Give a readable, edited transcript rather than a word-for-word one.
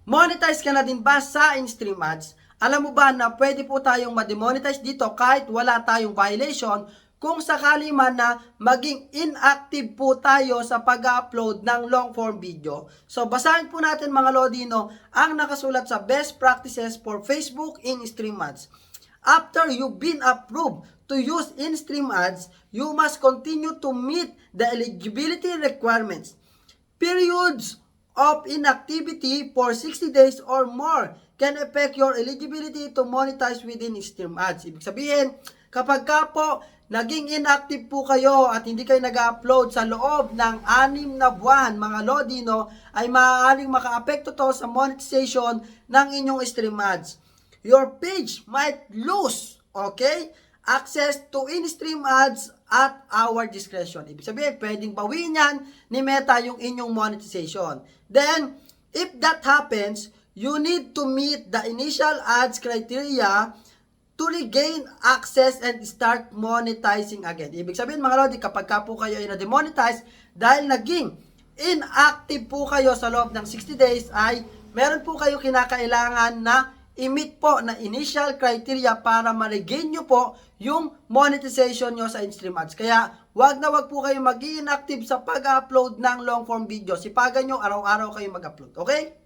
Monetize ka na din ba sa in-stream ads? Alam mo ba na pwede po tayong ma-demonetize dito kahit wala tayong violation kung sakali man na maging inactive po tayo sa pag-upload ng long form video. So basahin po natin mga Lodino ang nakasulat sa best practices for Facebook in-stream ads. After you've been approved to use in-stream ads, you must continue to meet the eligibility requirements. Periods of inactivity for 60 days or more can affect your eligibility to monetize within in-stream ads. Ibig sabihin, kapag ka po naging inactive po kayo at hindi kayo nag-upload sa loob ng 6 na buwan, mga Lodino, ay maaaring maka-apekto to sa monetization ng inyong stream ads. Your page might lose, okay, access to in-stream ads at our discretion. Ibig sabihin, pwedeng bawiin yan ni Meta yung inyong monetization. Then, if that happens, you need to meet the initial ads criteria to regain access and start monetizing again. Ibig sabihin mga Lodi, kapag ka po kayo ay na-demonetize dahil naging inactive po kayo sa loob ng 60 days ay meron po kayo kinakailangan na i-meet po na initial criteria para ma-regain nyo po yung monetization nyo sa in-stream ads. Kaya wag na wag po kayo mag-inactive sa pag-upload ng long form video. Sipagan nyo, araw-araw kayo mag-upload. Okay?